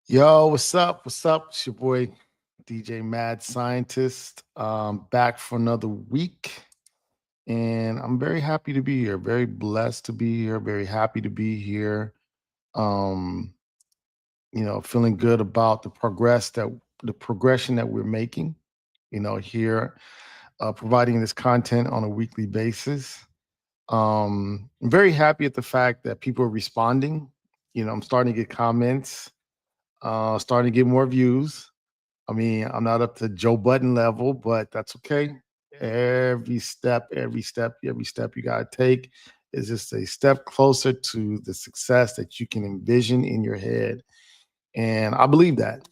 Yo, what's up? What's up? It's your boy DJ Mad Scientist. Back for another week. And I'm very happy to be here. Very blessed to be here. Very happy to be here. Um, feeling good about the progression that we're making, here, providing this content on a weekly basis. I'm very happy at the fact that people are responding. I'm starting to get comments, starting to get more views. I mean, I'm not up to Joe Budden level, but that's okay. Every step you gotta take is just a step closer to the success that you can envision in your head. And I believe that,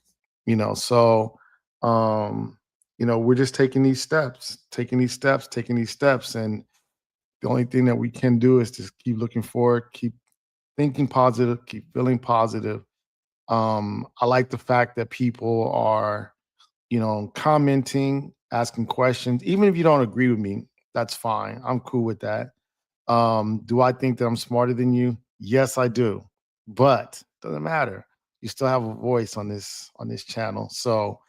so um, we're just taking these steps. And the only thing that we can do is just keep looking forward, keep thinking positive, keep feeling positive. I like the fact that people are commenting, asking questions. Even if you don't agree with me, that's fine. I'm cool with that. Do I think that I'm smarter than you? Yes, I do. But doesn't matter. You still have a voice on this channel. So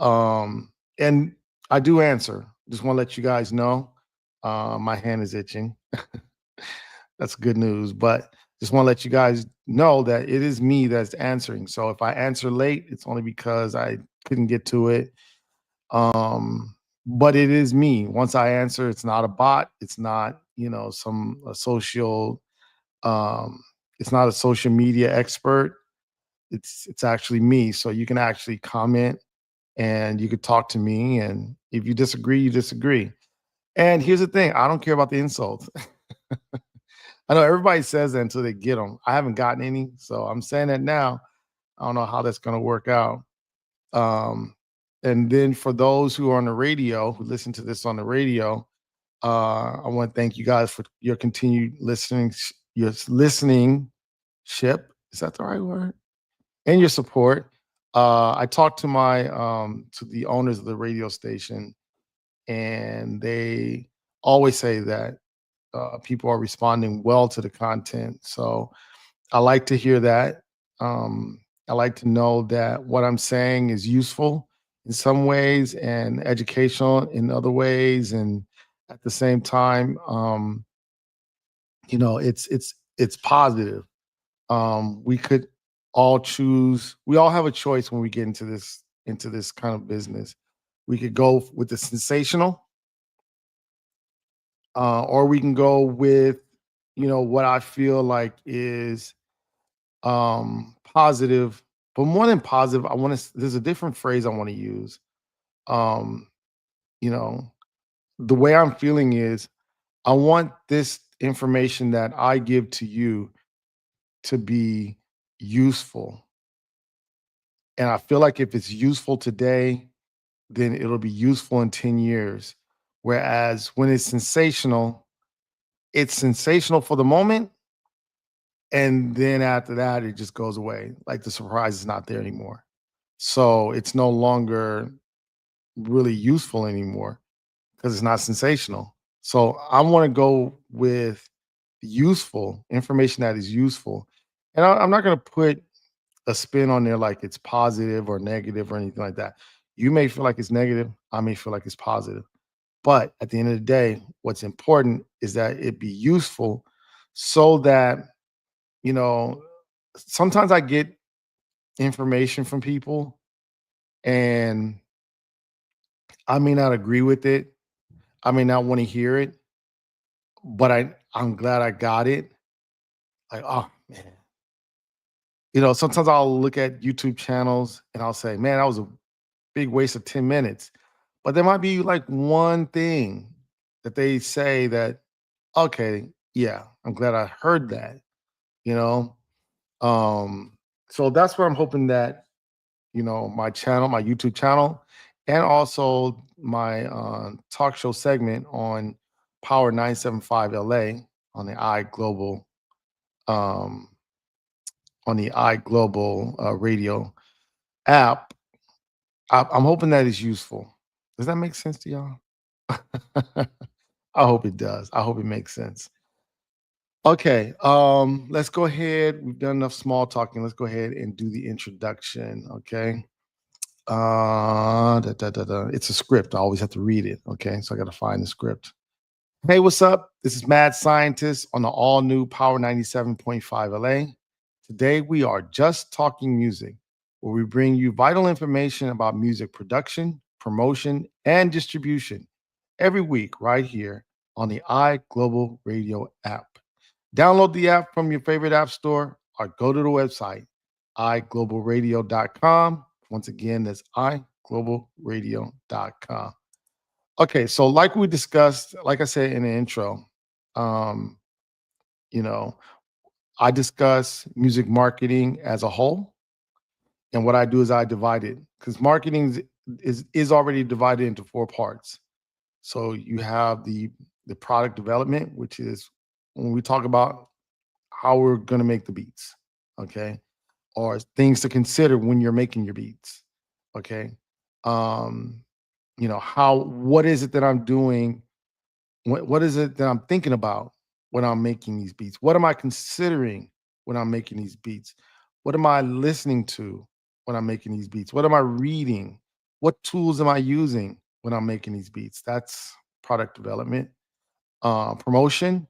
and I do answer. Just want to let you guys know. My hand is itching. That's good news. But just want to let you guys know that it is me that's answering. So if I answer late, it's only because I couldn't get to it. But it is me. Once I answer, it's not a bot. It's not, some a social it's not a social media expert. It's actually me. So you can actually comment and you could talk to me. And if you disagree, you disagree. And here's the thing, I don't care about the insults. I know everybody says that until they get them. I haven't gotten any, so I'm saying that now. I don't know how that's going to work out. Um, and then for those who are on the radio, who listen to this on the radio, I want to thank you guys for your continued listening, your listening ship. Is that the right word? And your support. I talked to my to the owners of the radio station, and they always say that people are responding well to the content. So I like to hear that. I like to know that what I'm saying is useful in some ways and educational in other ways. And at the same time, it's positive. We could all choose. We all have a choice when we get into this kind of business. We could go with the sensational, or we can go with what I feel like is positive. But more than positive, I want to there's a different phrase I want to use. um you know the way I'm feeling is I want this information that I give to you to be useful. And I feel like if it's useful today, then it'll be useful in 10 years. Whereas when it's sensational for the moment, and then after that it just goes away, like the surprise is not there anymore. So it's no longer really useful anymore because it's not sensational. So I want to go with useful information that is useful. And I'm not going to put a spin on there like it's positive or negative or anything like that. You may feel like it's negative. I may feel like it's positive. But at the end of the day, what's important is that it be useful so that, you know, sometimes I get information from people and I may not agree with it. I may not want to hear it, but I'm glad I got it. Like, oh man. Sometimes I'll look at YouTube channels and I'll say, man, that was a big waste of 10 minutes. But there might be like one thing that they say that, okay, yeah, I'm glad I heard that, you know? Um, so that's where I'm hoping that, my channel, my YouTube channel, and also my talk show segment on Power 975 LA on the um, iGlobal radio app. I'm hoping that is useful. Does that make sense to y'all? I hope it does. I hope it makes sense. Okay, let's go ahead. We've done enough small talking. Let's go ahead and do the introduction. Okay. It's a script. I always have to read it. Okay, so I got to find the script. Hey, what's up? This is Mad Scientist on the all new Power 97.5 LA. Today we are just talking music, where we bring you vital information about music production, promotion, and distribution every week right here on the iGlobal Radio app. Download the app from your favorite app store or go to the website iglobalradio.com. Once again, that's iglobalradio.com. Okay, so like we discussed, like I said in the intro, um, you know, I discuss music marketing as a whole, and what I do is I divide it because marketing is already divided into four parts. So you have the product development, which is when we talk about how we're going to make the beats, okay, or things to consider when you're making your beats, okay. Um, how what is it that I'm doing? What is it that I'm thinking about when I'm making these beats? What am I considering when I'm making these beats? What am I listening to when I'm making these beats? What am I reading? What tools am I using when I'm making these beats? That's product development. Promotion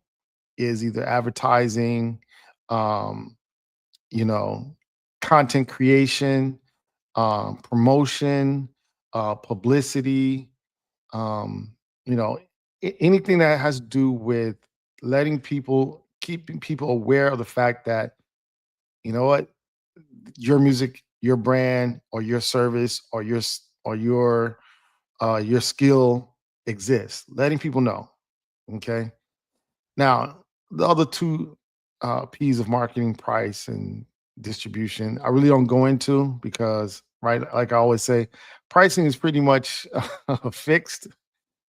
is either advertising, um, you know, content creation, promotion, publicity, um, you know, anything that has to do with keeping people aware of the fact that, you know what, your music, your brand, or your service, or your skill exists. Letting people know. Okay. Now, the other two P's of marketing, price and distribution, I really don't go into because, right, like I always say, pricing is pretty much fixed.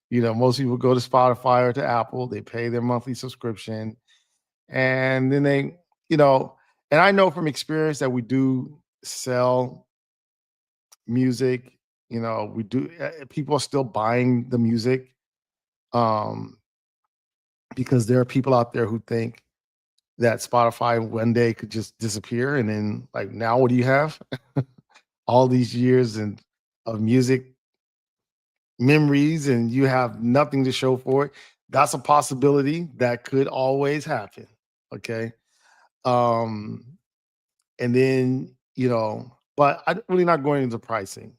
Most people go to Spotify or to Apple, they pay their monthly subscription, and then you know, and I know from experience that we do sell music. We do, people are still buying the music, um, because there are people out there who think that Spotify one day could just disappear. And then, like, now what do you have? All these years and of music memories, and you have nothing to show for it. That's a possibility that could always happen. Okay. Um, and then, but I'm really not going into pricing.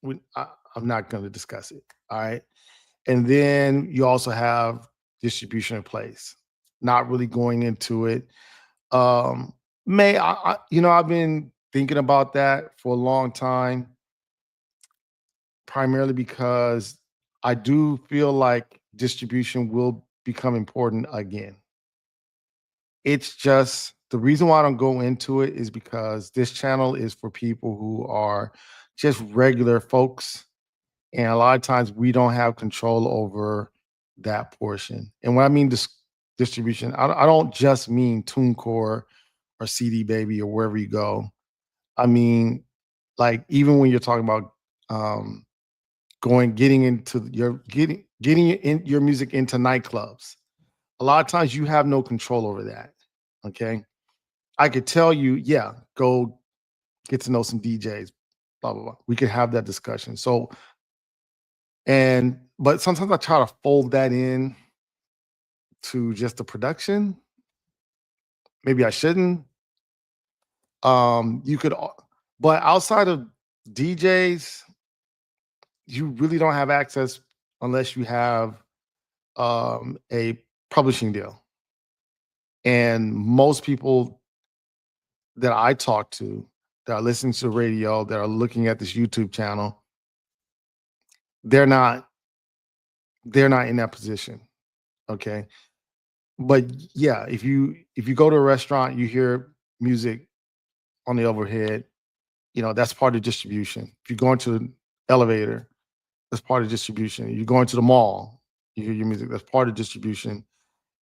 I'm not going to discuss it. All right. And then you also have distribution in place. Not really going into it. Um, I've been thinking about that for a long time, primarily because I do feel like distribution will become important again. It's just the reason why I don't go into it is because this channel is for people who are just regular folks. And a lot of times we don't have control over that portion. And when I mean distribution, I don't just mean TuneCore or CD Baby or wherever you go. I mean, like, even when you're talking about um, getting into your music into nightclubs, a lot of times you have no control over that. Okay, I could tell you, yeah, go get to know some DJs, blah blah blah. We could have that discussion. So, but sometimes I try to fold that in to just the production. Maybe I shouldn't. You could, but outside of DJs, you really don't have access unless you have a publishing deal. And most people that I talk to that are listening to the radio, that are looking at this YouTube channel, they're not they're not in that position. Okay. But yeah, if you go to a restaurant, you hear music on the overhead, that's part of distribution. If you go into an elevator, that's part of distribution. You go into the mall, you hear your music, that's part of distribution.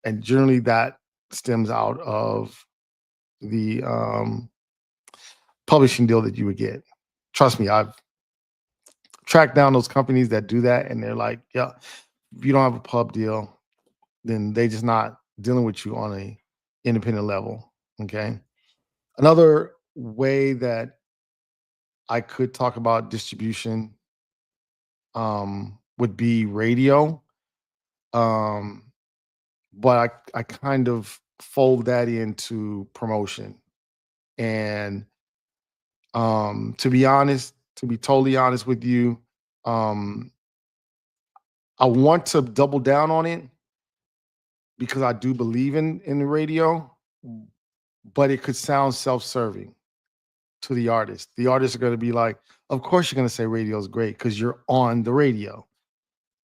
And generally that stems out of the publishing deal that you would get. Trust me, I've tracked down those companies that do that, and they're like, yeah, if you don't have a pub deal, then they just not dealing with you on independent level. Okay. Another way that I could talk about distribution would be radio. Um, but I kind of fold that into promotion. And to be honest, to be totally honest with you, um, I want to double down on it because I do believe in the radio, but it could sound self-serving to the artist. The artists are going to be like, of course you're going to say radio is great because you're on the radio.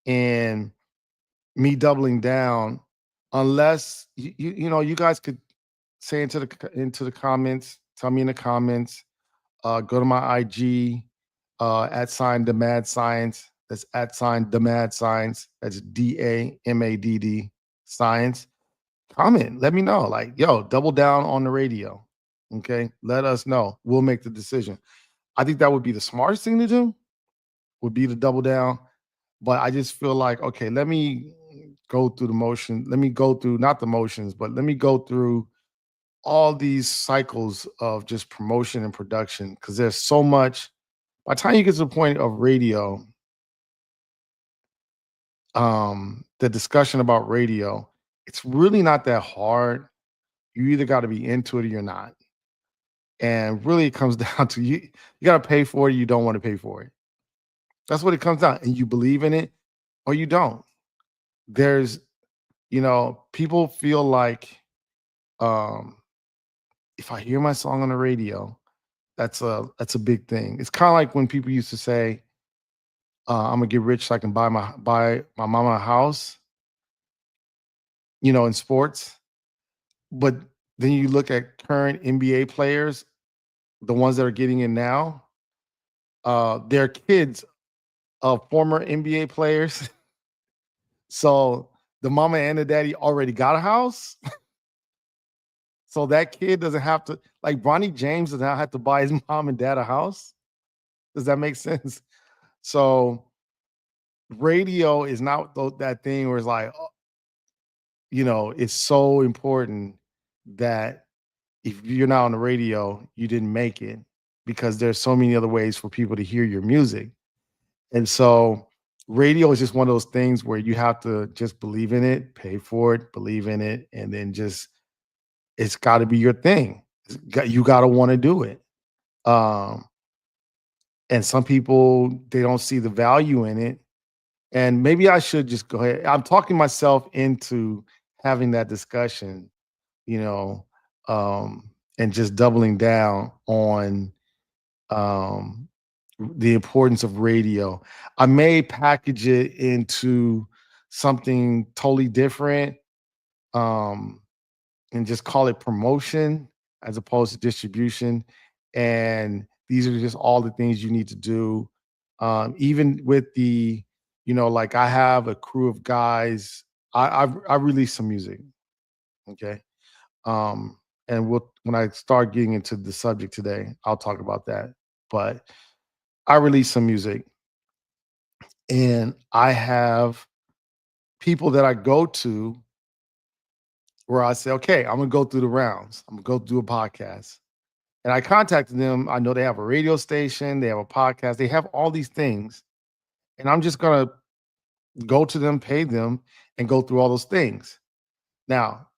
And me doubling down, unless you guys could say into the comments, tell me in the comments, go to my IG, at sign the mad science. That's at sign the mad science. That's DAMADD science. Comment. Let me know. Like, yo, double down on the radio. Okay. Let us know. We'll make the decision. I think that would be the smartest thing to do, would be to double down. But I just feel like, okay, let me go through the motion. Let me go through not the motions, but let me go through all these cycles of just promotion and production because there's so much. By the time you get to the point of radio, the discussion about radio, it's really not that hard. You either got to be into it or you're not. And really it comes down to you got to pay for it, you don't want to pay for it. That's what it comes down. And you believe in it or you don't. There's, people feel like um if I hear my song on the radio, that's a big thing. It's kind of like when people used to say, I'm gonna get rich so I can buy my mama a house, in sports. But then you look at current NBA players, the ones that are getting in now, they're kids of former NBA players. So the mama and the daddy already got a house. So that kid doesn't have to, like Bronny James does not have to buy his mom and dad a house. Does that make sense? So radio is not that thing where it's like, it's so important that if you're not on the radio, you didn't make it because there's so many other ways for people to hear your music. And so radio is just one of those things where you have to just believe in it, pay for it, believe in it, and then just it's got to be your thing. You got to want to do it. Um, and some people they don't see the value in it. And maybe I should just go ahead. I'm talking myself into having that discussion, you know, and just doubling down on um, the importance of radio. I may package it into something totally different, um, and just call it promotion as opposed to distribution. And these are just all the things you need to do. Even with like I have a crew of guys. I release some music. Okay. Um, and when I start getting into the subject today, I'll talk about that. But I release some music and I have people that I go to where I say, okay, I'm gonna go through the rounds. I'm gonna go do a podcast. And I contacted them. I know they have a radio station, they have a podcast, they have all these things. And I'm just gonna go to them, pay them, and go through all those things. Now,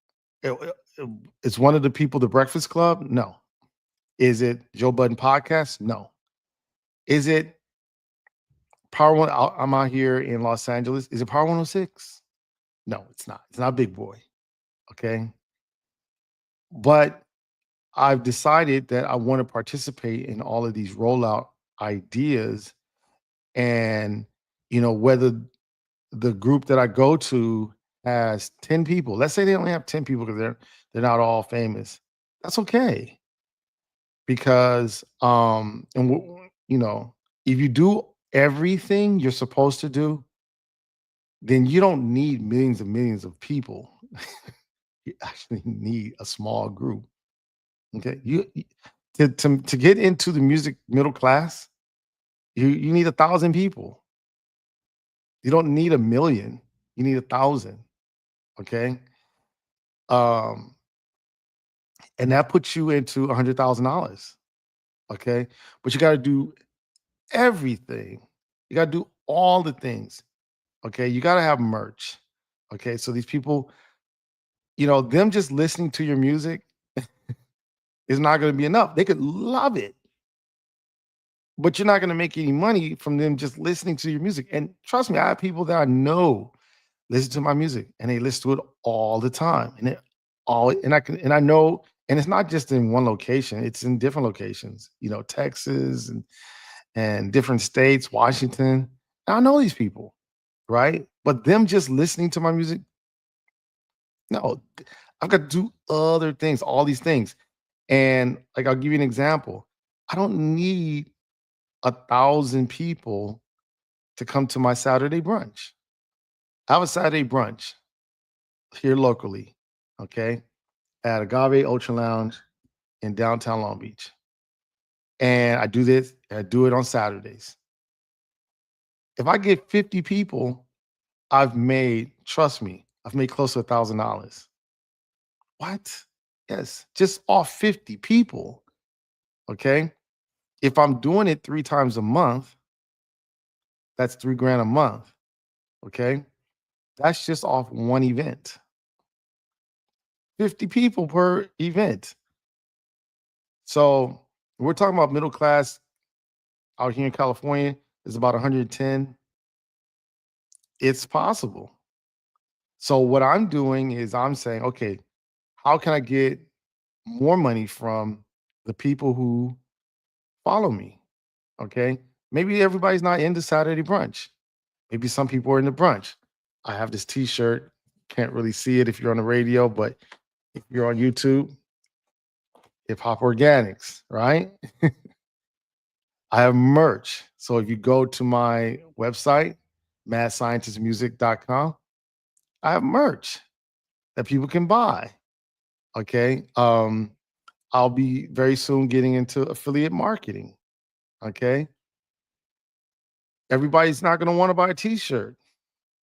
it's one of the people, the Breakfast Club? No. Is it Joe Budden podcast? No. Is it Power One? I'm out here in Los Angeles. Is it Power 106? No, it's not. It's not Big Boy. Okay. But I've decided that I want to participate in all of these rollout ideas. And, whether the group that I go to has 10 people, let's say they only have 10 people because they're not all famous. That's okay. Because if you do everything you're supposed to do, then you don't need millions and millions of people. You actually need a small group. Okay. To get into the music middle class, you need 1,000 people. You don't need a million. You need 1,000. Okay. Um, and that puts you into $100,000. Okay, but you got to do everything. You got to do all the things. Okay, you got to have merch. Okay, so these people, them just listening to your music is not going to be enough. They could love it, but you're not going to make any money from them just listening to your music. And trust me, I have people that I know listen to my music and they listen to it all the time. And I know, and it's not just in one location, it's in different locations, Texas and different states, Washington. And I know these people, right? But them just listening to my music, no, I've got to do other things, all these things. And like I'll give you an example. I don't need 1,000 people to come to my Saturday brunch. I have a Saturday brunch here locally, okay, at Agave Ocean Lounge in downtown Long Beach. And I do this, and I do it on Saturdays. If I get 50 people, trust me, I've made close to $1,000. What? Yes, just off 50 people. Okay. If I'm doing it 3 times a month, that's 3 grand a month. Okay. That's just off one event. 50 people per event. So we're talking about middle class out here in California is about 110. It's possible. So what I'm doing is I'm saying, okay, how can I get more money from the people who follow me? Okay. Maybe everybody's not into Saturday brunch. Maybe some people are in the brunch. I have this t-shirt. Can't really see it if you're on the radio, but if you're on YouTube, Hip Hop Organics, right? I have merch. So if you go to my website, madscientistmusic.com, I have merch that people can buy. Okay. I'll be very soon getting into affiliate marketing. Okay. Everybody's not going to want to buy a t-shirt,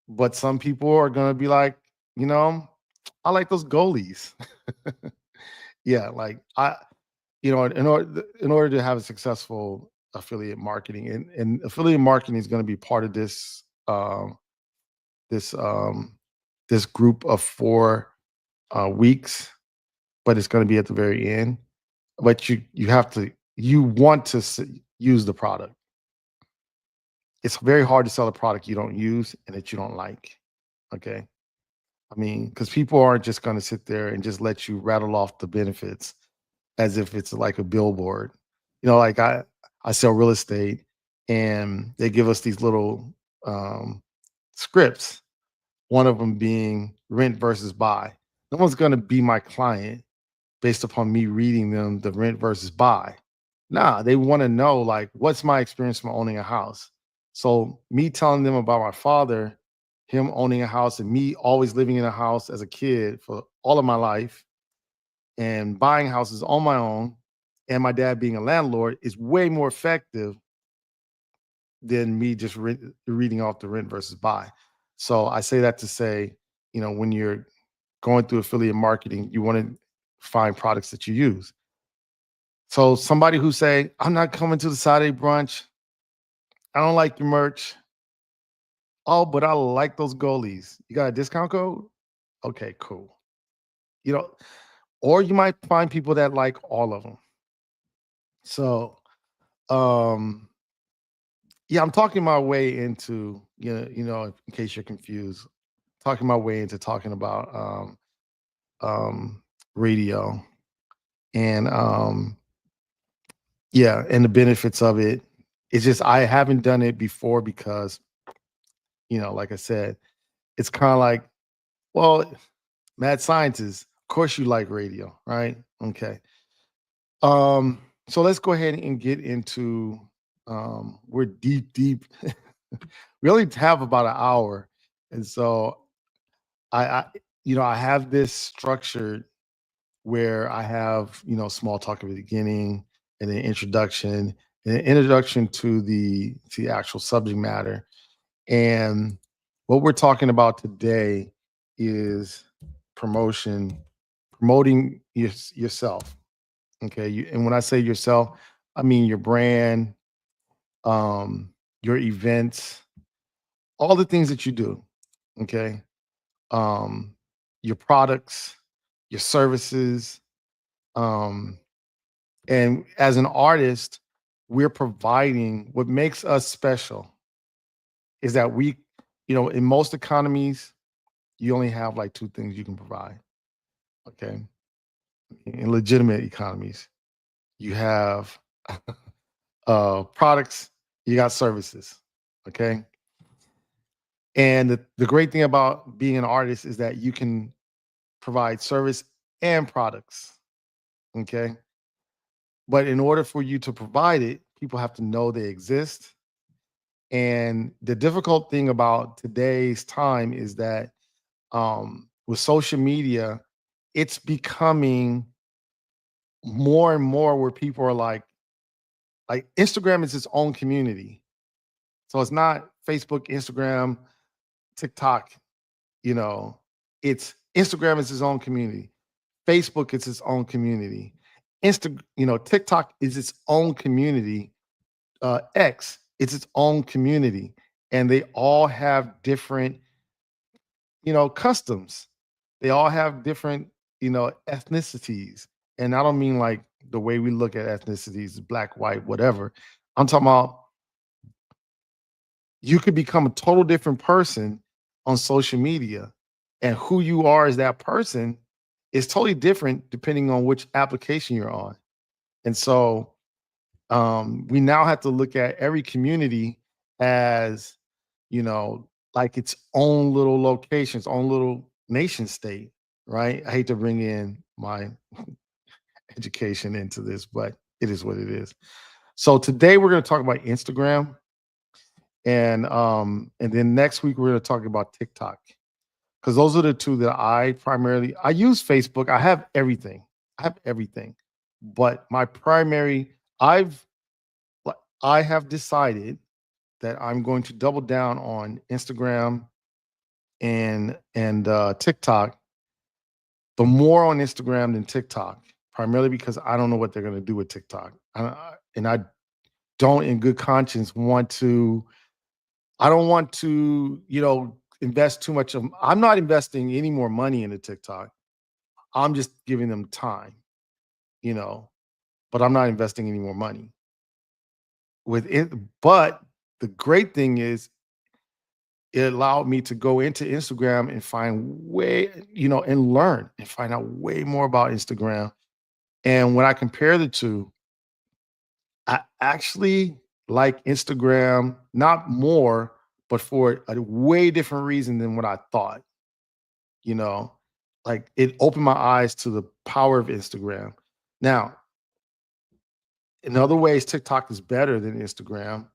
but some people are going to be like, you know, I like those goalies. Yeah, like in order to have a successful affiliate marketing, and affiliate marketing is going to be part of this this group of 4 weeks, but it's going to be at the very end. But you want to use the product. It's very hard to sell a product you don't use and that you don't like. Okay. I mean, because people aren't just going to sit there and just let you rattle off the benefits as if it's like a billboard. Like I sell real estate, and they give us these little um, scripts. One of them being rent versus buy. No one's going to be my client based upon me reading them the rent versus buy. Nah, they want to know, like, what's my experience from owning a house. So me telling them about my father, him owning a house, and me always living in a house as a kid for all of my life and buying houses on my own, and my dad being a landlord is way more effective than me just reading off the rent versus buy. So I say that to say, when you're going through affiliate marketing, you want to find products that you use. So somebody who say, I'm not coming to the Saturday brunch. I don't like your merch. Oh, but I like those goalies. You got a discount code? Okay, cool. You know, or you might find people that like all of them. So, um, yeah, I'm talking my way into, in case you're confused, talking my way into talking about radio and yeah, and the benefits of it. It's just I haven't done it before because, like I said, it's kind of like, well, mad scientist, of course you like radio, right? Okay. So let's go ahead and get into we're deep. We only have about an hour. And so I have this structured where I have, small talk at the beginning and an introduction and an introduction to the actual subject matter. And what we're talking about today is promotion promoting yourself. Okay. And when I say yourself, I mean your brand, um, your events, all the things that you do. Okay. Um, your products, your services. Um, and as an artist, we're providing what makes us special is that in most economies, you only have like two things you can provide. Okay. In legitimate economies, you have products, you got services. Okay. And the great thing about being an artist is that you can provide service and products. Okay. But in order for you to provide it, people have to know they exist. And the difficult thing about today's time is that with social media, it's becoming more and more where people are like Instagram is its own community. So it's not Facebook, Instagram, TikTok, you know, it's Instagram is its own community. Facebook is its own community. TikTok is its own community. X, it's its own community. And they all have different, customs. They all have different, ethnicities. And I don't mean like the way we look at ethnicities, black, white, whatever. I'm talking about you could become a total different person on social media. And who you are as that person is totally different depending on which application you're on. And so we now have to look at every community as, like its own little location, its own little nation state, right? I hate to bring in my education into this, but it is what it is. So today we're going to talk about Instagram, and then next week we're going to talk about TikTok because those are the two that I use Facebook. I have everything. I have everything, but my primary I've like, I have decided that I'm going to double down on Instagram and TikTok, but more on Instagram than TikTok, primarily because I don't know what they're going to do with TikTok, and I don't, in good conscience, want to. I don't want to, invest too much of. I'm not investing any more money into TikTok. I'm just giving them time, you know, but I'm not investing any more money with it. But the great thing is it allowed me to go into Instagram and find and learn and find out way more about Instagram. And when I compare the two, I actually like Instagram, not more, but for a way different reason than what I thought, you know, like it opened my eyes to the power of Instagram. Now, in other ways, TikTok is better than Instagram,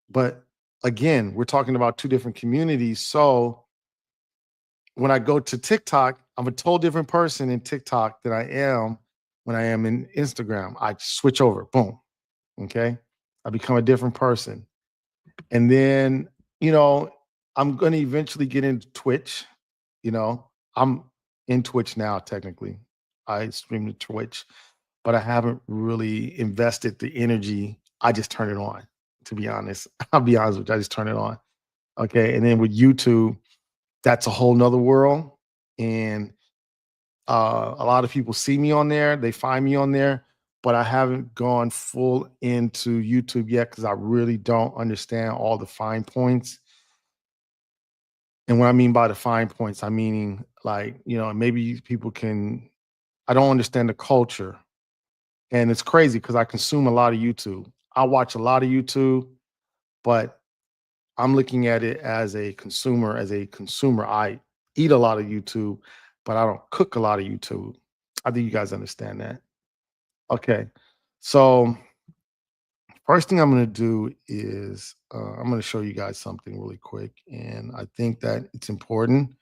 but again, we're talking about two different communities. So when I go to TikTok, I'm a total different person in TikTok than I am when I am in Instagram. I switch over, boom. Okay. I become a different person. And then, you know, I'm going to eventually get into Twitch. I'm in Twitch now, technically. I stream to Twitch, but I haven't really invested the energy. I just turn it on, to be honest. I'll be honest with you. I just turn it on. Okay. And then with YouTube, that's a whole nother world. And a lot of people see me on there, they find me on there, but I haven't gone full into YouTube yet because I really don't understand all the fine points. And what I mean by the fine points, I meaning like, maybe people can, I don't understand the culture. And it's crazy because I consume a lot of YouTube. I watch a lot of YouTube, but I'm looking at it as a consumer. I eat a lot of YouTube, but I don't cook a lot of YouTube. I think you guys understand that. Okay. So first thing I'm going to do is I'm going to show you guys something really quick, and I think that it's important.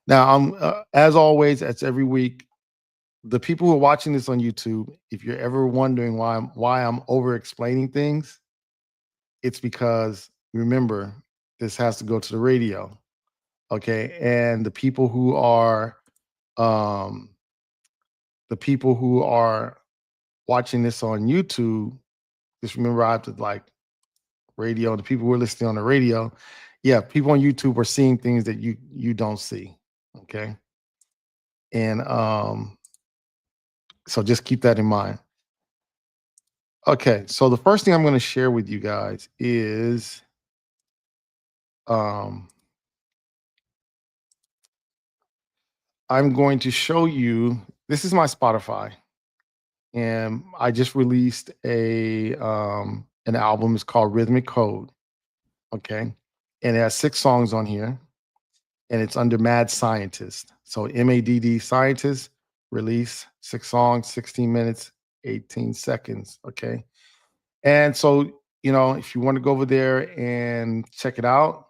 Now, as always, as every week, the people who are watching this on YouTube, if you're ever wondering why I'm over explaining things, it's because remember this has to go to the radio. Okay, and the people who are um, the people who are watching this on YouTube, just remember I have to like radio, the people who are listening on the radio, yeah, people on YouTube are seeing things that you don't see. Okay. And so just keep that in mind. Okay, so the first thing I'm going to share with you guys is um I'm going to show you, this is my Spotify, and I just released a an album. It's called Rhythmic Code. Okay. And it has 6 songs on here, and it's under Mad Scientist. So MADD Scientist, release 6 songs, 16 minutes, 18 seconds. Okay. And so, if you want to go over there and check it out,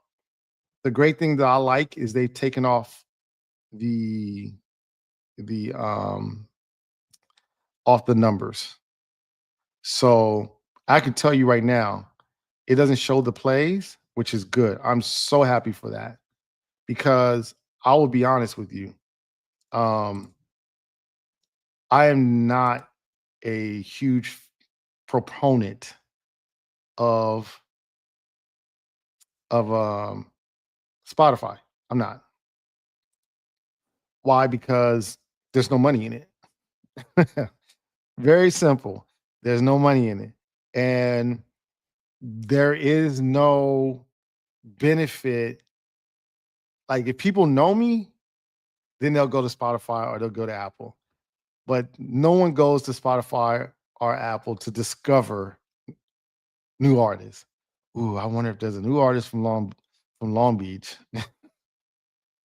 the great thing that I like is they've taken off the the off the numbers. So I can tell you right now, it doesn't show the plays, which is good. I'm so happy for that because I will be honest with you. Um, I am not a huge proponent of of Spotify. I'm not. Why? Because there's no money in it. Very simple. There's no money in it. And there is no benefit. Like if people know me, then they'll go to Spotify or they'll go to Apple. But no one goes to Spotify or Apple to discover new artists. Ooh, I wonder if there's a new artist from Long Beach.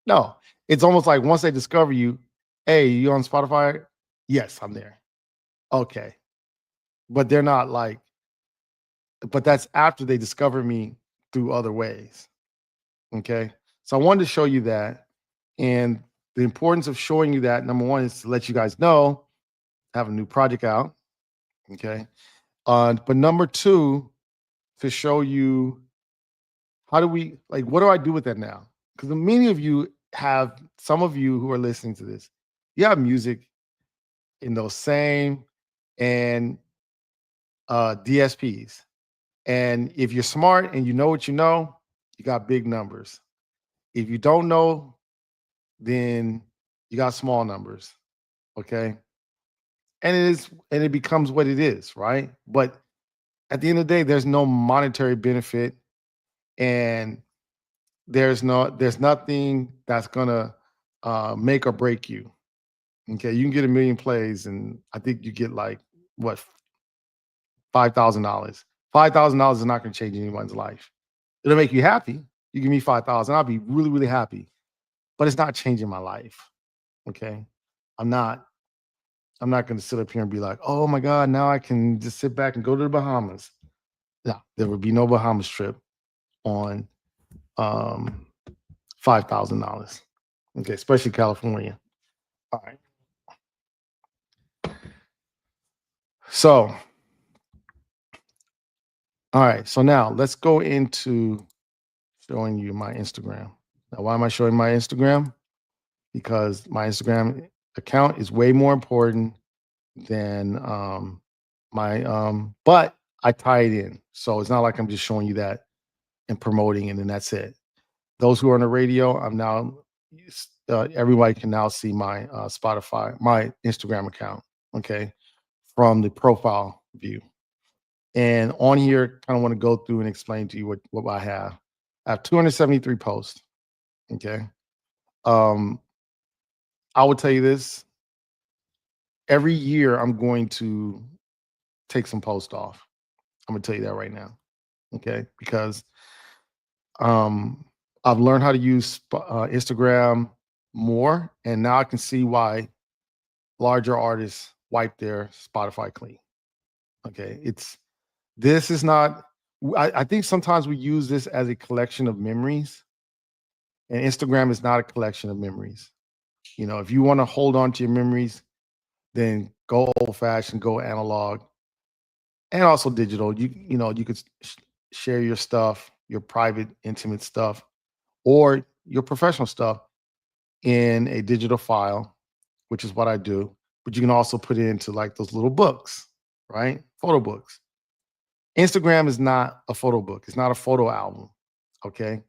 No, it's almost like once they discover you, hey, you on Spotify? Yes, I'm there. Okay. But they're not like, but that's after they discover me through other ways. Okay. So I wanted to show you that. And the importance of showing you that, number one, is to let you guys know I have a new project out. Okay. But number two, to show you how do we like what do I do with that now? Because many of you have some of you who are listening to this, you have music in those same and DSPs. And if you're smart and you know what you got big numbers. If you don't know, then you got small numbers. Okay. And it becomes what it is, right? But at the end of the day, there's no monetary benefit, and there's nothing that's gonna make or break you. Okay. You can get 1 million plays, and I think you get like what, $5,000. $5,000 is not gonna change anyone's life. It'll make you happy. You give me 5,000, I'll be really, really happy. But it's not changing my life. Okay. I'm not I'm not gonna sit up here and be like, oh my God, now I can just sit back and go to the Bahamas. No, there would be no Bahamas trip on um $5,000. Okay, especially California. All right. So, all right. So now let's go into showing you my Instagram. Now, why am I showing my Instagram? Because my Instagram account is way more important than my but I tie it in. So it's not like I'm just showing you that and promoting and then that's it. Those who are on the radio, I'm now everybody can now see my Spotify, my Instagram account, okay, from the profile view. And on here, kind of want to go through and explain to you what I have. I have 273 posts. Okay. Um, I will tell you this. Every year I'm going to take some posts off. I'm gonna tell you that right now. Okay. Because um I've learned how to use Instagram more, and now I can see why larger artists wipe their Spotify clean. Okay. This is not, I think sometimes we use this as a collection of memories, and Instagram is not a collection of memories. If you want to hold on to your memories, then go old fashioned, go analog, and also digital. You could share your stuff, your private, intimate stuff, or your professional stuff in a digital file, which is what I do. but you can also put it into like those little books, right? Photo books. Instagram is not a photo book. It's not a photo album. Okay.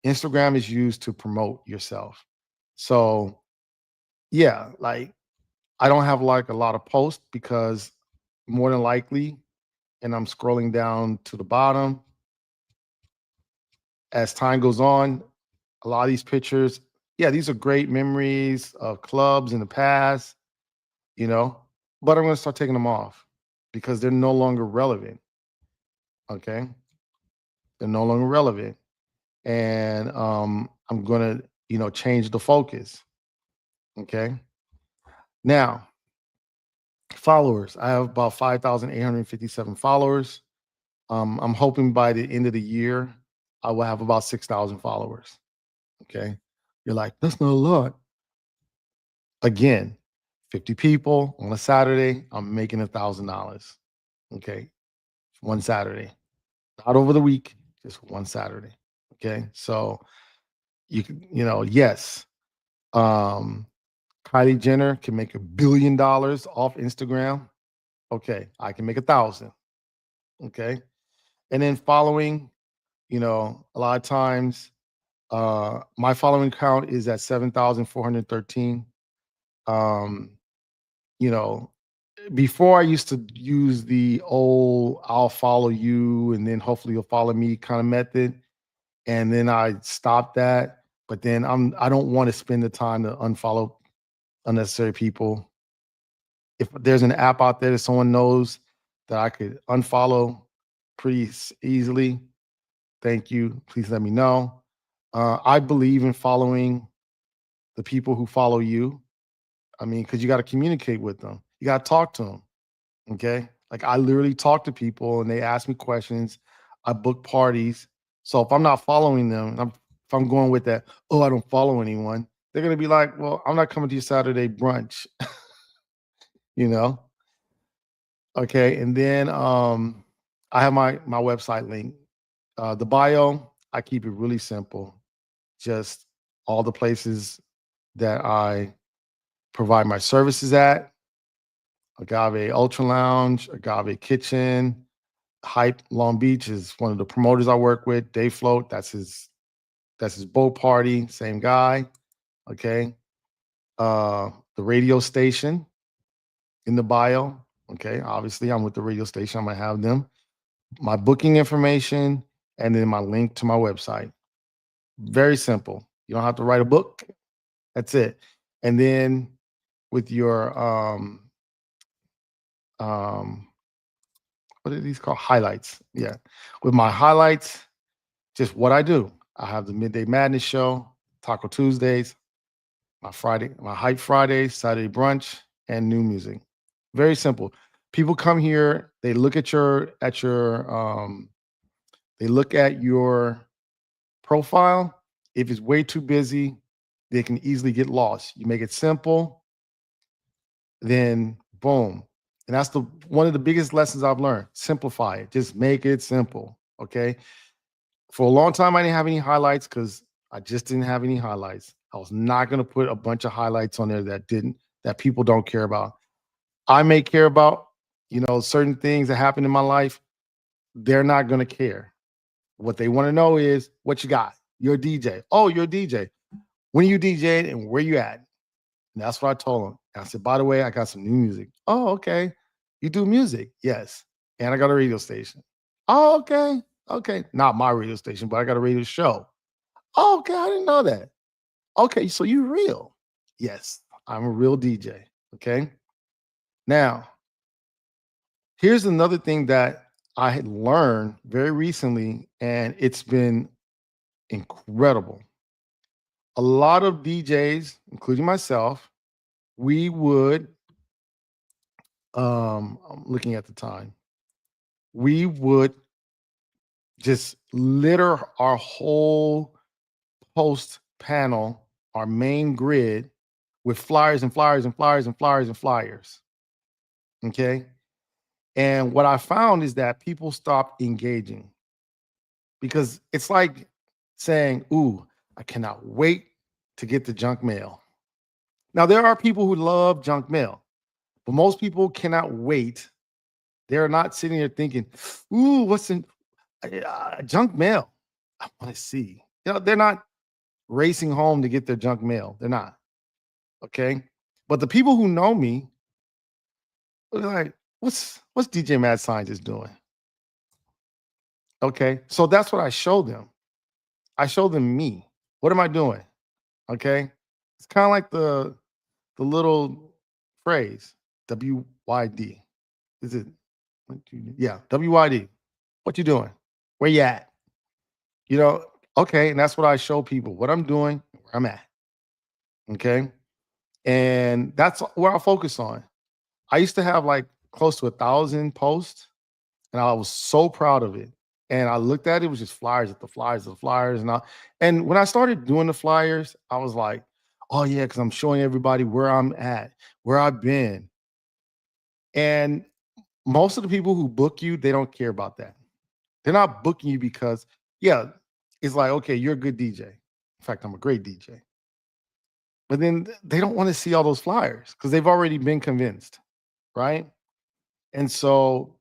Instagram is used to promote yourself. So yeah, like I don't have like a lot of posts because more than likely, and I'm scrolling down to the bottom as time goes on, a lot of these pictures, yeah, these are great memories of clubs in the past, you know, but I'm going to start taking them off because they're no longer relevant. Okay. They're no longer relevant. And I'm going to, change the focus. Okay. Now, followers, I have about 5,857 followers. I'm hoping by the end of the year, I will have about 6,000 followers. Okay. You're like, that's not a lot. Again, 50 people on a Saturday, I'm making $1,000. Okay. One Saturday, not over the week, just one Saturday. Okay. So yes. Um, Kylie Jenner can make $1 billion off Instagram. Okay. I can make 1,000. Okay. And then following, a lot of times, my following count is at 7,413. Um, you know, Before I used to use the old "I'll follow you and then hopefully you'll follow me" kind of method, and then I stopped that. But then I don't want to spend the time to unfollow unnecessary people. If there's an app out there that someone knows that I could unfollow pretty easily, thank you. Please let me know. I believe in following the people who follow you. I mean, because you got to communicate with them. You got to talk to them. Okay. Like I literally talk to people and they ask me questions. I book parties. So if I'm not following them, if I'm going with that, oh, I don't follow anyone, they're going to be like, well, I'm not coming to your Saturday brunch, you know? Okay. And then I have my website link. The bio, I keep it really simple. Just all the places that I provide my services at: Agave Ultra Lounge, Agave Kitchen, Hype Long Beach is one of the promoters I work with. Day Float, that's his boat party, same guy. Okay. The radio station in the bio. Okay. Obviously, I'm with the radio station. I'm gonna have them. My booking information and then my link to my website. Very simple. You don't have to write a book. That's it. And then with your um what are these called? Highlights. Yeah. With my highlights, just what I do. I have the Midday Madness show, Taco Tuesdays, my Hype Fridays, Saturday brunch, and new music. Very simple. People come here, they look they look at your profile. If it's way too busy, they can easily get lost. You make it simple, then boom. And that's the one of the biggest lessons I've learned. Simplify it. Just make it simple. Okay. For a long time, I didn't have any highlights because I just didn't have any highlights. I was not going to put a bunch of highlights on there that people don't care about. I may care about, certain things that happen in my life. They're not going to care. What they want to know is what you got. You're a DJ. Oh, you're a DJ. When you DJed and where you at? And that's what I told them. I said, by the way, I got some new music. Oh, okay. You do music? Yes. And I got a radio station. Oh, okay. Okay. Not my radio station, but I got a radio show. Oh, okay. I didn't know that. Okay. So you real? Yes. I'm a real DJ. Okay. Now, here's another thing that I had learned very recently, and it's been incredible. A lot of DJs, including myself, we would, I'm looking at the time, we would just litter our whole post panel, our main grid, with flyers and flyers and flyers and flyers and flyers. Okay. And what I found is that people stopped engaging because it's like saying, ooh, I cannot wait to get the junk mail. Now, there are people who love junk mail. But most people cannot wait. They're not sitting there thinking, "Ooh, what's in junk mail? I want to see." They're not racing home to get their junk mail. They're not. Okay. But the people who know me are like, what's DJ Mad Scientist doing? Okay. So that's what I show them. I show them me. What am I doing? Okay. It's kind of like the little phrase WYD. Is it yeah, WYD. What you doing? Where you at? You know, okay, and that's what I show people. What I'm doing, where I'm at. Okay. And that's where I focus on. I used to have like close to 1,000 posts, and I was so proud of it. And I looked at it, it was just flyers at the flyers, the flyers, and when I started doing the flyers, I was like, oh yeah, because I'm showing everybody where I'm at, where I've been. And most of the people who book you, they don't care about that. They're not booking you because, yeah, it's like, okay, you're a good DJ. In fact, I'm a great DJ. But then they don't want to see all those flyers because they've already been convinced, right? And so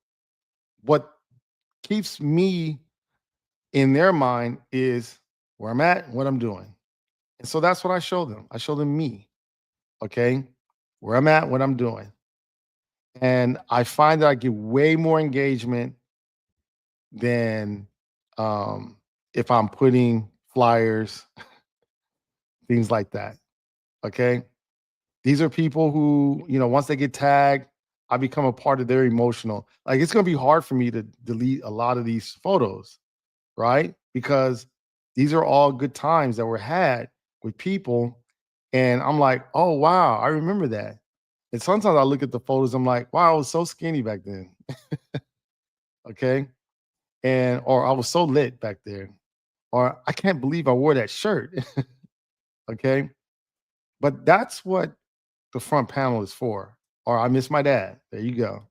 what keeps me in their mind is where I'm at, what I'm doing. And so that's what I show them. I show them me, okay? Where I'm at, what I'm doing. And I find that I get way more engagement than if I'm putting flyers, things like that. Okay. These are people who, once they get tagged, I become a part of their emotional. Like it's going to be hard for me to delete a lot of these photos, right? Because these are all good times that were had with people. And I'm like, oh, wow, I remember that. And sometimes I look at the photos, I'm like, wow, I was so skinny back then. Okay. Or I was so lit back there. Or I can't believe I wore that shirt. Okay. But that's what the front panel is for. Or I miss my dad. There you go.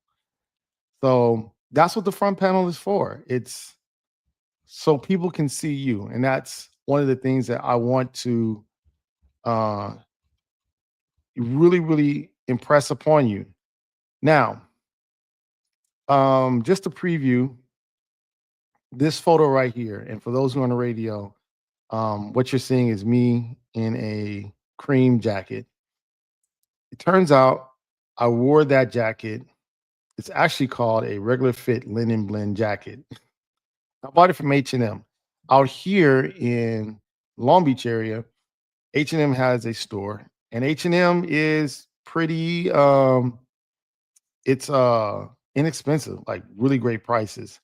So that's what the front panel is for. It's so people can see you. And that's one of the things that I want to uh, really, really impress upon you. Now, just to preview this photo right here. And for those who are on the radio, what you're seeing is me in a cream jacket. It turns out I wore that jacket. It's actually called a regular fit linen blend jacket. I bought it from H&M. Out here in Long Beach area, H&M has a store, and H&M is pretty it's inexpensive, like really great prices.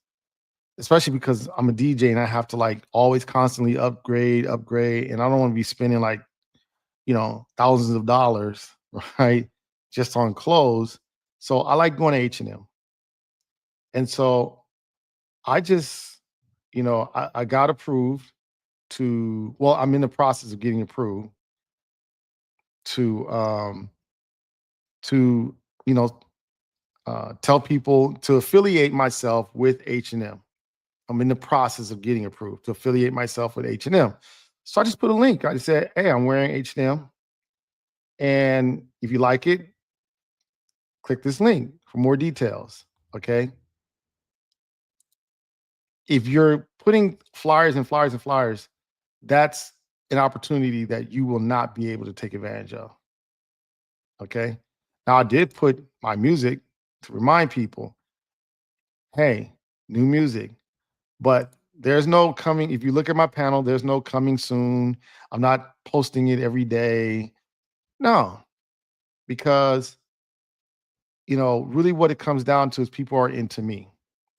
Especially because I'm a DJ and I have to like always constantly upgrade, and I don't want to be spending like, thousands of dollars, right? Just on clothes. So I like going to H&M. And so I just, I got approved well, I'm in the process of getting approved to to you know tell people to affiliate myself with H&M. I'm in the process of getting approved to affiliate myself with H&M. So I just put a link. I just said, "Hey, I'm wearing H&M, and if you like it, click this link for more details." Okay. If you're putting flyers and flyers and flyers, that's an opportunity that you will not be able to take advantage of. Okay. Now, I did put my music to remind people, hey, new music, but there's no coming. If you look at my panel, there's no coming soon. I'm not posting it every day. No, because, really what it comes down to is people are into me.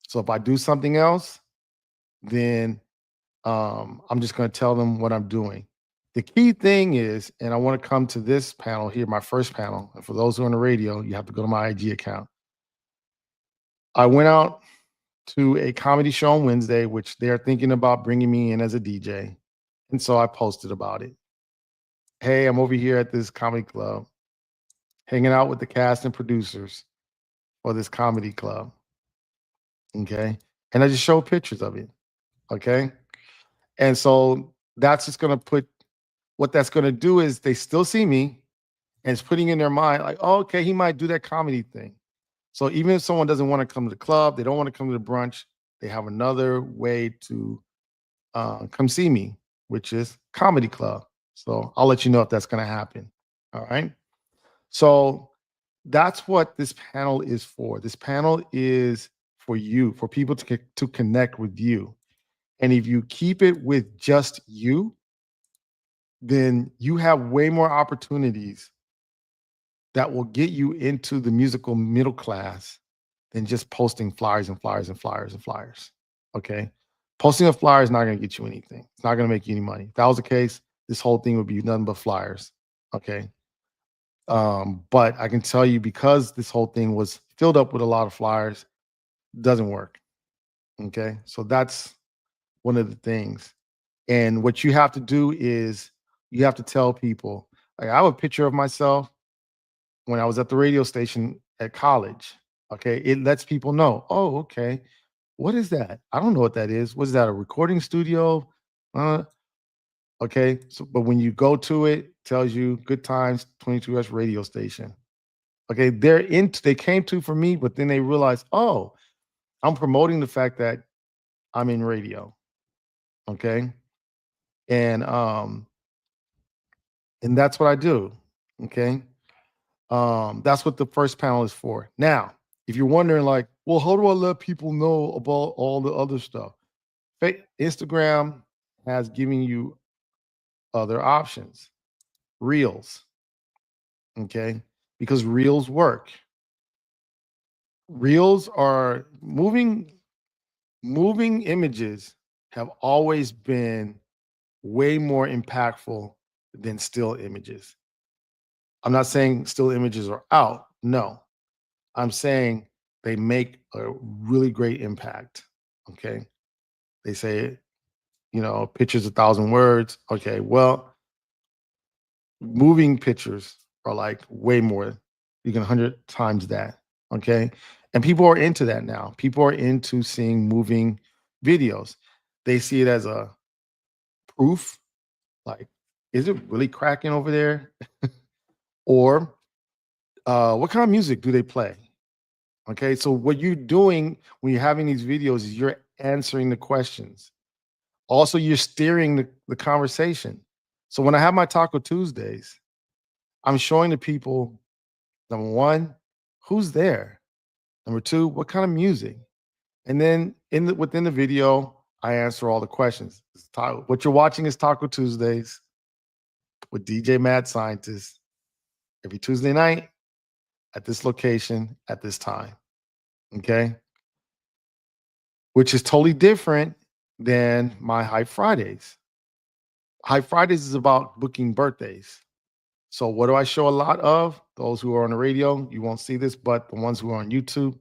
So if I do something else, then I'm just going to tell them what I'm doing. The key thing is, and I want to come to this panel here, my first panel. And for those who are on the radio, you have to go to my IG account. I went out to a comedy show on Wednesday, which they're thinking about bringing me in as a DJ. And so I posted about it. Hey, I'm over here at this comedy club, hanging out with the cast and producers for this comedy club. Okay. And I just show pictures of it. Okay. And so that's just going to what that's going to do is they still see me, And it's putting in their mind, like, oh, okay, he might do that comedy thing. So even if someone doesn't want to come to the club, they don't want to come to the brunch, they have another way to come see me, which is comedy club. So I'll let you know if that's going to happen. All right. So that's what this panel is for. This panel is for you, for people to connect with you. And if you keep it with just you, then you have way more opportunities that will get you into the musical middle class than just posting flyers and flyers and flyers and flyers. Okay. Posting a flyer is not going to get you anything. It's not going to make you any money. If that was the case, this whole thing would be nothing but flyers. Okay. But I can tell you because this whole thing was filled up with a lot of flyers, doesn't work. Okay. So that's one of the things. And what you have to do is you have to tell people, like I have a picture of myself when I was at the radio station at college. Okay. It lets people know, oh, okay. What is that? I don't know what that is. Was that a recording studio? Uh, okay. So, but when you go to it, tells you good times, 22S radio station. Okay. They came to for me, but then they realized, oh, I'm promoting the fact that I'm in radio. Okay. And and that's what I do. Okay. That's what the first panel is for. Now, if you're wondering, like, well, how do I let people know about all the other stuff? Instagram has given you other options, reels, okay? Because reels work. Reels are moving images have always been way more impactful than still images. I'm not saying still images are out. No, I'm saying they make a really great impact. Okay. They say, pictures a thousand words. Okay. Well, moving pictures are like way more. You can 100 times that. Okay. And people are into that now. People are into seeing moving videos. They see it as a proof, like, is it really cracking over there? Or what kind of music do they play? Okay, so what you're doing when you're having these videos is you're answering the questions. Also, you're steering the conversation. So when I have my Taco Tuesdays, I'm showing the people, number one, who's there? Number two, what kind of music? And then within the video, I answer all the questions. What you're watching is Taco Tuesdays with DJ Mad Scientist every Tuesday night at this location at this time. Okay, which is totally different than my High Fridays. High Fridays is about booking birthdays. So what do I show a lot of? Those who are on the radio, you won't see this, but the ones who are on YouTube,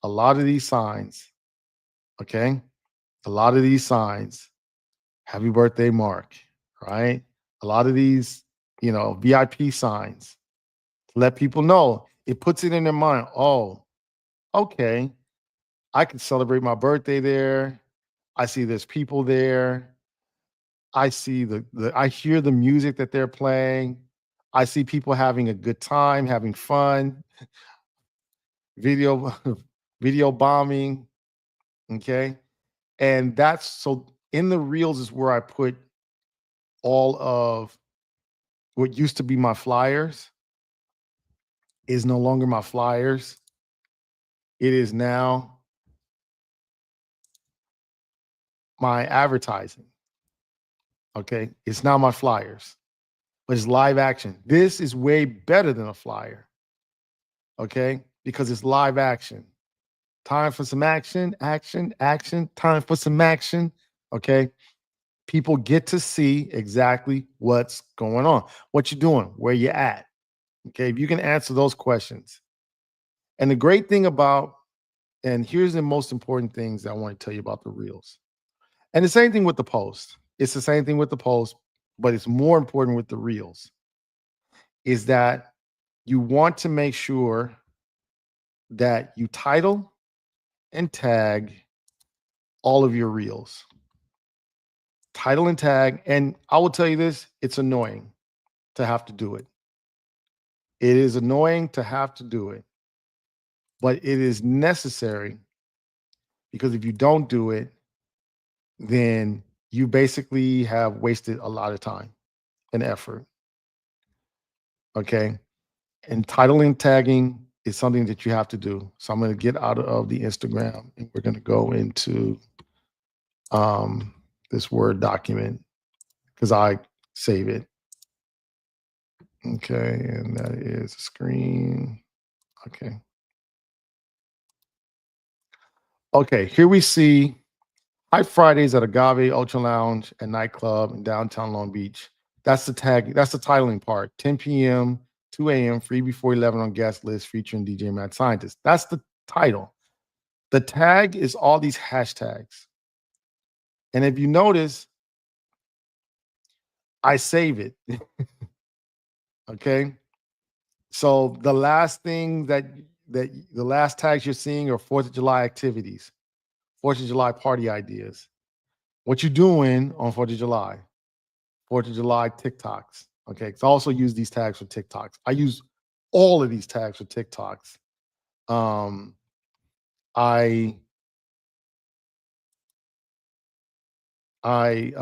a lot of these signs, okay? A lot of these signs, happy birthday, Mark, right? A lot of these, VIP signs let people know. It puts it in their mind, oh, okay, I can celebrate my birthday there. I see there's people there. I see I hear the music that they're playing. I see people having a good time, having fun, video video bombing, okay? And that's so in the reels is where I put all of what used to be my flyers is no longer my flyers. It is now my advertising, okay? It's now my flyers, but it's live action. This is way better than a flyer, okay? Because it's live action. Time for some action, action, action, time for some action. Okay. People get to see exactly what's going on, what you're doing, where you're at. Okay. If you can answer those questions. And the great thing about, and here's the most important things that I want to tell you about the reels. And the same thing with the post. It's the same thing with the post, but it's more important with the reels is that you want to make sure that you title and tag all of your reels. Title and tag. And I will tell you this, it's annoying to have to do it. It is annoying to have to do it, but it is necessary because if you don't do it, then you basically have wasted a lot of time and effort. Okay. And titling tagging is something that you have to do. So I'm going to get out of the Instagram and we're going to go into um, this Word document because I save it. Okay. And that is a screen. Okay. Okay. Here we see Hype Fridays at Agave Ultra Lounge and nightclub in downtown Long Beach. That's the tag. That's the titling part. 10 p.m., 2 a.m., free before 11 on guest list featuring DJ Mad Scientist. That's the title. The tag is all these hashtags. And if you notice, I save it. Okay. So the last thing that the last tags you're seeing are 4th of July activities, 4th of July party ideas. What you doing on 4th of July? 4th of July TikToks. Okay. So I also use these tags for TikToks. I use all of these tags for TikToks. Um, I I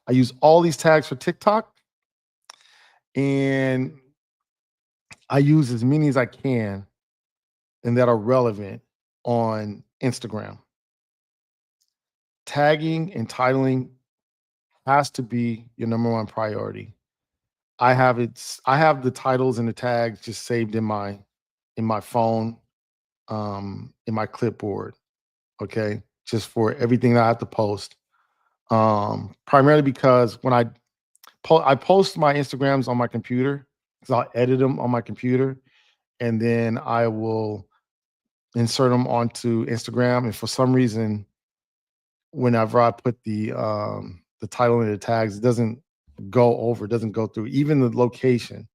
I use all these tags for TikTok and I use as many as I can and that are relevant on Instagram. Tagging and titling has to be your number one priority. I have the titles and the tags just saved in my phone, in my clipboard, okay? Just for everything that I have to post. Primarily because when I post my Instagrams on my computer, because I'll edit them on my computer, and then I will insert them onto Instagram. And for some reason, whenever I put the title and the tags, it doesn't go over, it doesn't go through. Even the location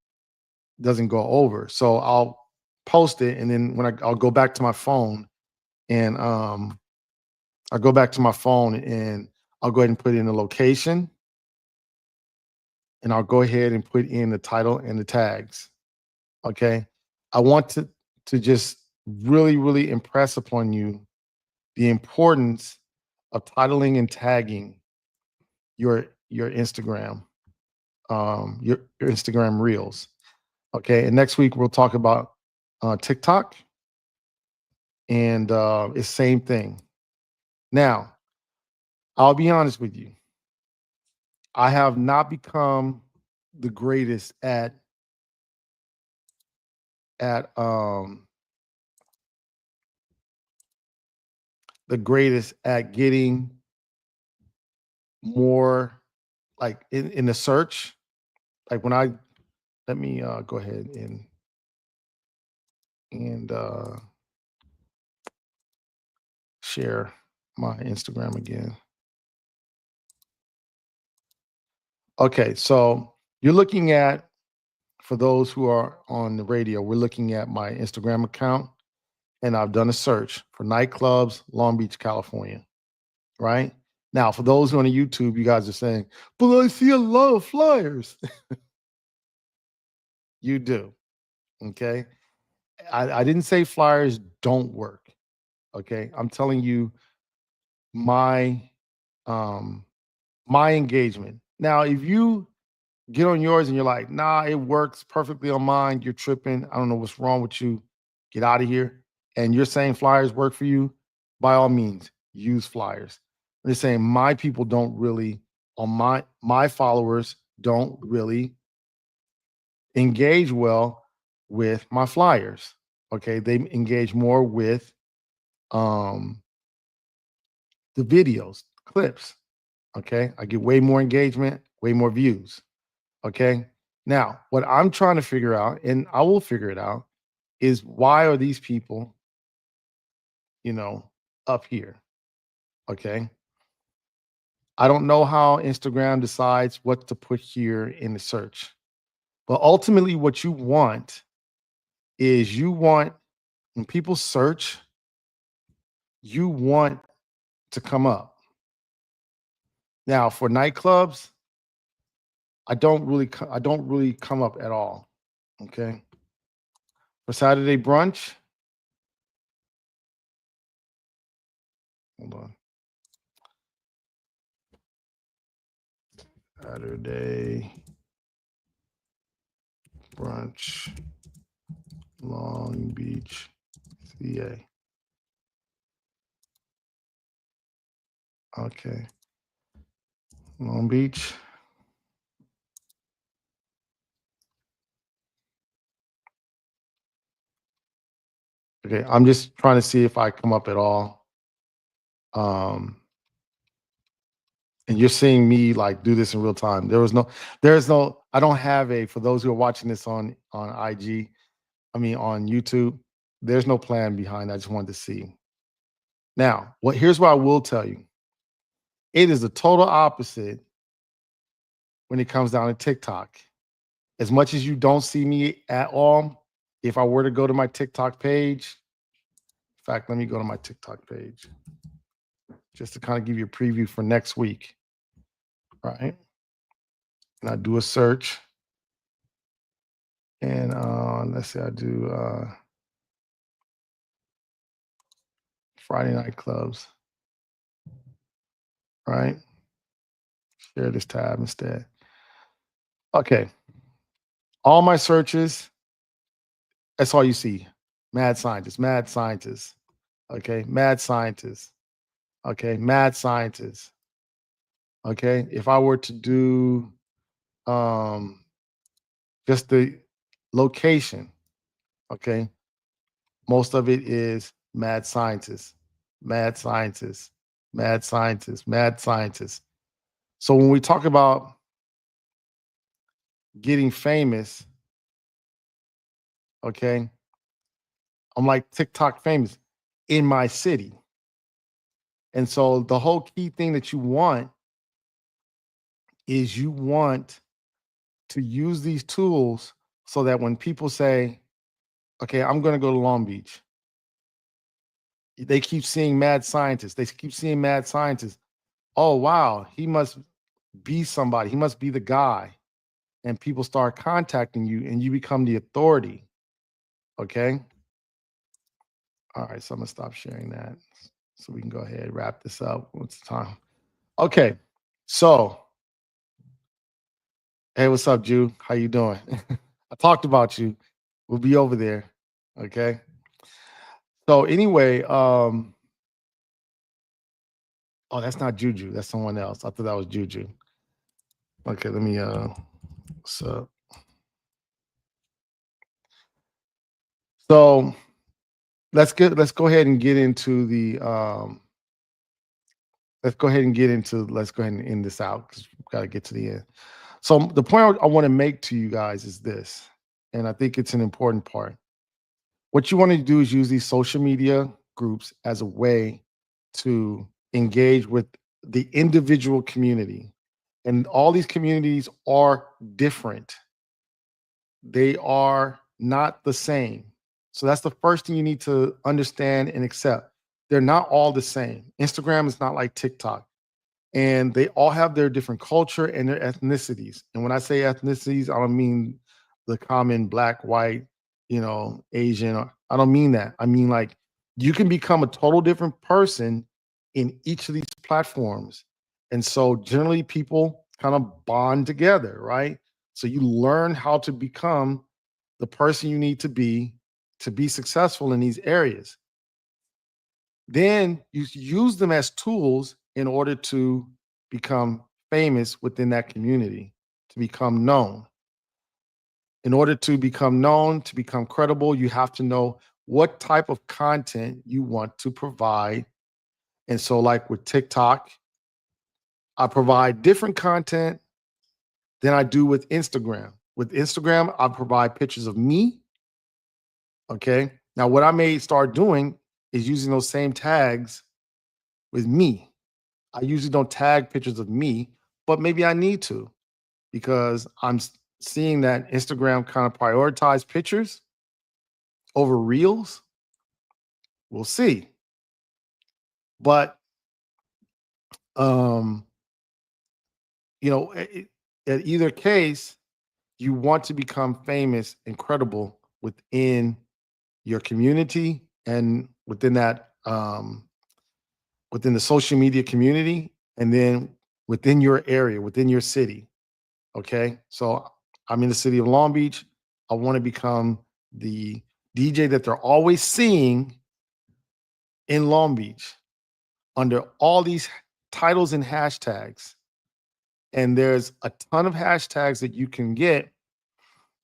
doesn't go over. So I'll post it, and then I'll go back to my phone, and I'll go back to my phone, and I'll go ahead and put in the location, and I'll go ahead and put in the title and the tags. Okay, I want to just really really impress upon you the importance of titling and tagging your Instagram, your Instagram reels. Okay, and next week we'll talk about TikTok, and it's same thing. Now, I'll be honest with you. I have not become the greatest at getting more like in the search. Like when I let me go ahead and share my Instagram again. Okay, so you're looking at for those who are on the radio, we're looking at my Instagram account and I've done a search for nightclubs, Long Beach, California, right? Now, for those who are on YouTube, you guys are saying, but I see a lot of flyers. You do. Okay. I didn't say flyers don't work. Okay. I'm telling you my um my engagement. Now, if you get on yours and you're like, nah, it works perfectly on mine, you're tripping. I don't know what's wrong with you. Get out of here. And you're saying flyers work for you, by all means, use flyers. They're saying my people don't really, on my followers don't really engage well with my flyers. Okay. They engage more with um the videos, clips. Okay. I get way more engagement, way more views. Okay. Now, what I'm trying to figure out, and I will figure it out, is why are these people, you know, up here? Okay. I don't know how Instagram decides what to put here in the search, but ultimately, what you want is you want, when people search, you want to come up. Now, for nightclubs, I don't really come up at all. Okay. For Saturday brunch, hold on. Saturday brunch, Long Beach, CA. Okay. Long Beach. Okay. I'm just trying to see if I come up at all. Um, and you're seeing me like do this in real time. I don't have a, for those who are watching this on IG, I mean on YouTube, there's no plan behind. I just wanted to see. Now, here's what I will tell you. It is the total opposite when it comes down to TikTok. As much as you don't see me at all, if I were to go to my TikTok page, in fact, let me go to my TikTok page just to kind of give you a preview for next week, right? And I do a search, and let's say I do Friday night clubs, right? Share this tab instead. Okay, all my searches, that's all you see. Mad scientist, mad scientist. Okay, mad scientist. Okay, mad scientist. Okay, if I were to do um just the location, okay, most of it is mad scientist, mad scientist, mad scientist, mad scientist. So when we talk about getting famous, okay, I'm like TikTok famous in my city. And so the whole key thing that you want is you want to use these tools so that when people say, okay, I'm going to go to Long Beach, they keep seeing mad scientists. They keep seeing mad scientists. Oh, wow, he must be somebody. He must be the guy. And people start contacting you and you become the authority. Okay. All right. So I'm going to stop sharing that so we can go ahead and wrap this up. What's the time? Okay. So, hey, what's up, Jew? How you doing? I talked about you. We'll be over there. Okay. So anyway, oh, that's not Juju. That's someone else. I thought that was Juju. Okay, let me so so let's go ahead and get into the let's go ahead and end this out because we've got to get to the end. So the point I want to make to you guys is this, and I think it's an important part. What you want to do is use these social media groups as a way to engage with the individual community. And all these communities are different. They are not the same. So that's the first thing you need to understand and accept. They're not all the same. Instagram is not like TikTok, and they all have their different culture and their ethnicities. And when I say ethnicities, I don't mean the common black, white, Asian. I don't mean that. I mean like you can become a total different person in each of these platforms. And so generally people kind of bond together, right? So you learn how to become the person you need to be successful in these areas. Then you use them as tools in order to become famous within that community, to become known. In order to become known, to become credible, you have to know what type of content you want to provide. And so, like with TikTok, I provide different content than I do with Instagram. With Instagram, I provide pictures of me. Okay. Now, what I may start doing is using those same tags with me. I usually don't tag pictures of me, but maybe I need to because seeing that Instagram kind of prioritize pictures over reels. We'll see. But um, in either case, you want to become famous and credible within your community and within the social media community, and then within your area, within your city. Okay. So I'm in the city of Long Beach. I want to become the DJ that they're always seeing in Long Beach under all these titles and hashtags. And there's a ton of hashtags that you can get.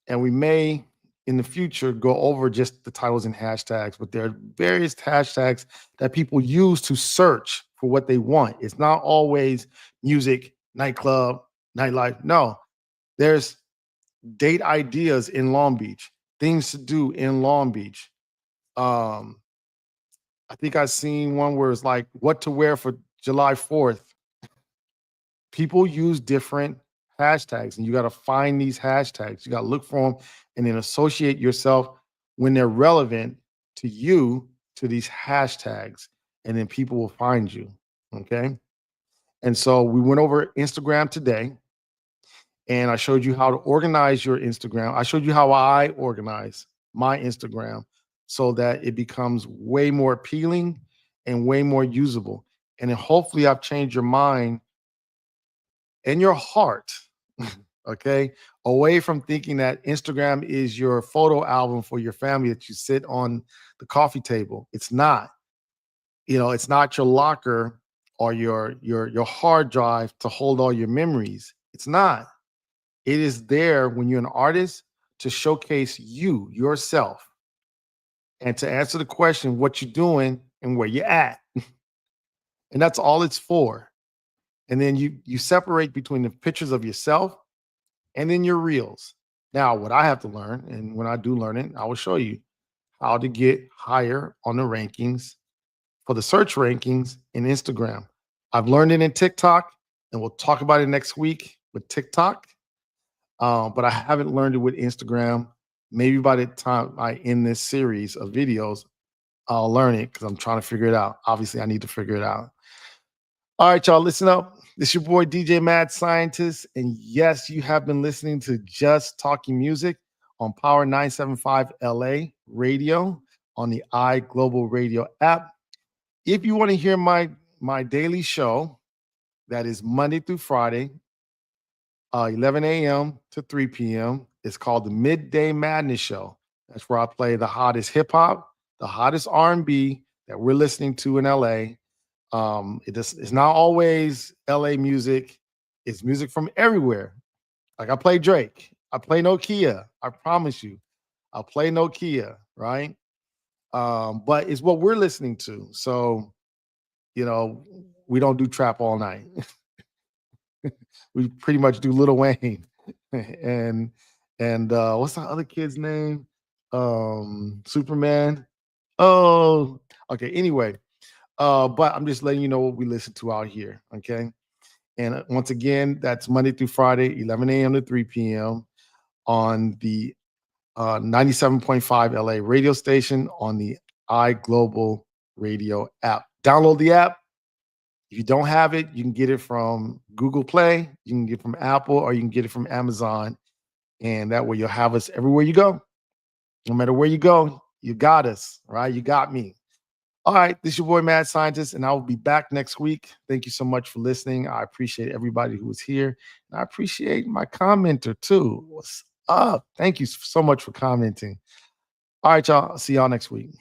And we may in the future go over just the titles and hashtags, but there are various hashtags that people use to search for what they want. It's not always music, nightclub, nightlife. No, there's date ideas in Long Beach, things to do in Long Beach. Um, I think I seen one where it's like what to wear for July 4th. People use different hashtags, and you got to find these hashtags. You got to look for them and then associate yourself when they're relevant to you to these hashtags, and then people will find you. Okay. And so we went over Instagram today, and I showed you how to organize your Instagram. I showed you how I organize my Instagram so that it becomes way more appealing and way more usable. And then hopefully I've changed your mind and your heart, okay, away from thinking that Instagram is your photo album for your family that you sit on the coffee table. It's not. It's not your locker or your hard drive to hold all your memories. It's not. It is there when you're an artist to showcase you, yourself, and to answer the question what you're doing and where you're at. And that's all it's for. And then you separate between the pictures of yourself and then your reels. Now, what I have to learn, and when I do learn it, I will show you how to get higher on the rankings for the search rankings in Instagram. I've learned it in TikTok, and we'll talk about it next week with TikTok. But I haven't learned it with Instagram. Maybe by the time I end this series of videos, I'll learn it because I'm trying to figure it out. Obviously, I need to figure it out. All right, y'all, listen up. This your boy DJ Mad Scientist, and yes, you have been listening to Just Talking Music on Power 975 LA Radio on the iGlobal Radio app. If you want to hear my daily show, that is Monday through Friday, 11 a.m. to 3 p.m. It's called the Midday Madness Show. That's where I play the hottest hip hop, the hottest R&B that we're listening to in LA. It's not always LA music. It's music from everywhere. Like I play Drake. I play Nokia. I promise you. I'll play Nokia, right? But it's what we're listening to. So, you know, we don't do trap all night. We pretty much do Little Wayne. and what's the other kid's name? Superman. Oh, okay. Anyway, but I'm just letting you know what we listen to out here. Okay. And once again, that's Monday through Friday, 11 a.m. to 3 p.m. on the 97.5 LA radio station on the iGlobal Radio app. Download the app. If you don't have it, you can get it from Google Play, you can get it from Apple, or you can get it from Amazon. And that way you'll have us everywhere you go. No matter where you go, you got us, right? You got me. All right, this is your boy Mad Scientist, and I will be back next week. Thank you so much for listening. I appreciate everybody who was here, and I appreciate my commenter too. What's up? Thank you so much for commenting. All right, y'all. I'll see y'all next week.